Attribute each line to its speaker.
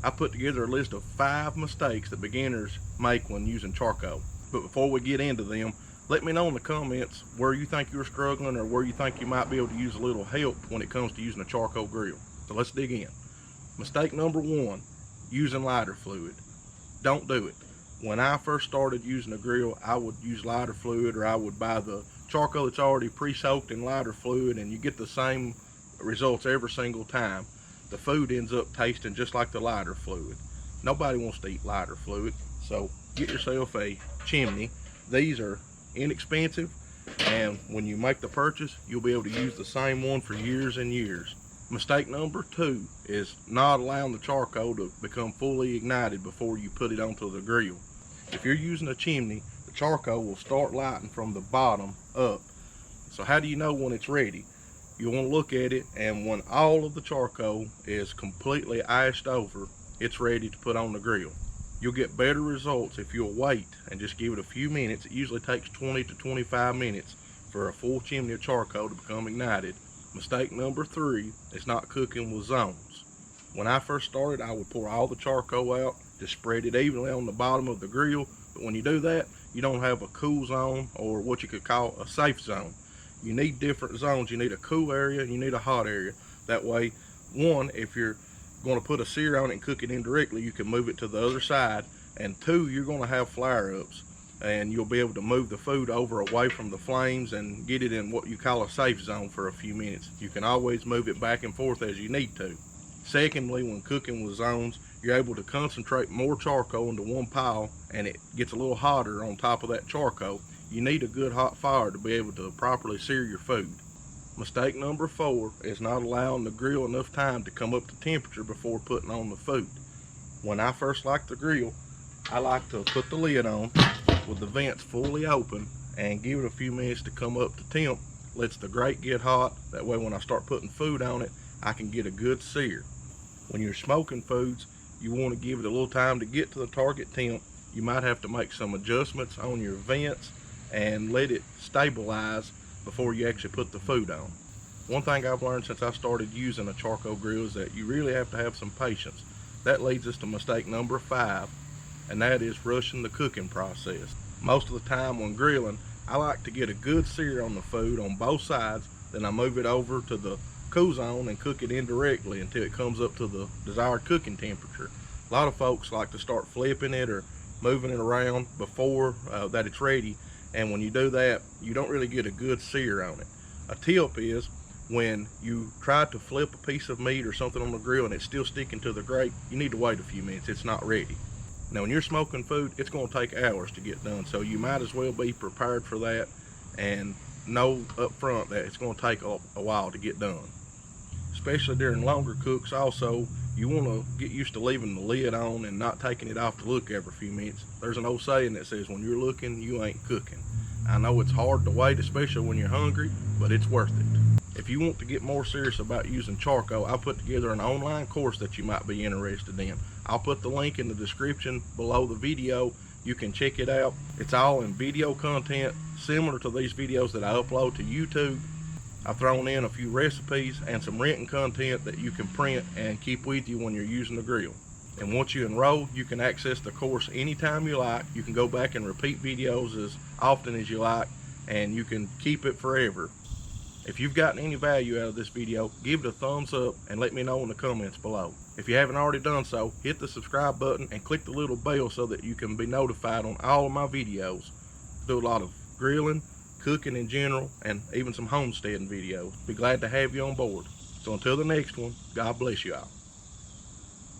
Speaker 1: I put together a list of 5 mistakes that beginners make when using charcoal. But before we get into them, let me know in the comments where you think you're struggling or where you think you might be able to use a little help when it comes to using a charcoal grill. So let's dig in. Mistake number 1, using lighter fluid. Don't do it. When I first started using a grill, I would use lighter fluid, or I would buy the charcoal that's already pre-soaked in lighter fluid, and you get the same results every single time. The food ends up tasting just like the lighter fluid. Nobody wants to eat lighter fluid, so get yourself a chimney. These are inexpensive, and when you make the purchase, you'll be able to use the same one for years and years. Mistake number 2 is not allowing the charcoal to become fully ignited before you put it onto the grill. If you're using a chimney, the charcoal will start lighting from the bottom up. So how do you know when it's ready? You want to look at it, and when all of the charcoal is completely iced over, it's ready to put on the grill. You'll get better results if you'll wait and just give it a few minutes. It usually takes 20 to 25 minutes for a full chimney of charcoal to become ignited. Mistake number 3 is not cooking with zones. When I first started, I would pour all the charcoal out, just spread it evenly on the bottom of the grill. But when you do that, you don't have a cool zone, or what you could call a safe zone. You need different zones. You need a cool area and you need a hot area. That way, one, if you're going to put a sear on it and cook it indirectly, you can move it to the other side. And 2, you're going to have flare-ups, and you'll be able to move the food over away from the flames and get it in what you call a safe zone for a few minutes. You can always move it back and forth as you need to. Secondly, when cooking with zones, you're able to concentrate more charcoal into one pile, and it gets a little hotter on top of that charcoal. You need a good hot fire to be able to properly sear your food. Mistake number 4 is not allowing the grill enough time to come up to temperature before putting on the food. When I first like the grill, I like to put the lid on with the vents fully open and give it a few minutes to come up to temp. Lets the grate get hot. That way when I start putting food on it, I can get a good sear. When you're smoking foods, you want to give it a little time to get to the target temp. You might have to make some adjustments on your vents and let it stabilize before you actually put the food on. One thing I've learned since I started using a charcoal grill is that you really have to have some patience. That leads us to mistake number 5, and that is rushing the cooking process. Most of the time when grilling, I like to get a good sear on the food on both sides, then I move it over to the cool zone and cook it indirectly until it comes up to the desired cooking temperature. A lot of folks like to start flipping it or moving it around before that it's ready, and when you do that, you don't really get a good sear on it. A tip is, when you try to flip a piece of meat or something on the grill and it's still sticking to the grate, you need to wait a few minutes. It's not ready. Now when you're smoking food, it's going to take hours to get done, so you might as well be prepared for that and know up front that it's going to take a while to get done. Especially during longer cooks also, you want to get used to leaving the lid on and not taking it off to look every few minutes. There's an old saying that says, when you're looking, you ain't cooking. I know it's hard to wait, especially when you're hungry, but it's worth it. If you want to get more serious about using charcoal, I put together an online course that you might be interested in. I'll put the link in the description below the video. You can check it out. It's all in video content, similar to these videos that I upload to YouTube. I've thrown in a few recipes and some written content that you can print and keep with you when you're using the grill. And once you enroll, you can access the course anytime you like. You can go back and repeat videos as often as you like, and you can keep it forever. If you've gotten any value out of this video, give it a thumbs up and let me know in the comments below. If you haven't already done so, hit the subscribe button and click the little bell so that you can be notified on all of my videos. Do a lot of grilling, cooking in general, and even some homesteading videos. Be glad to have you on board. So until the next one, God bless you all.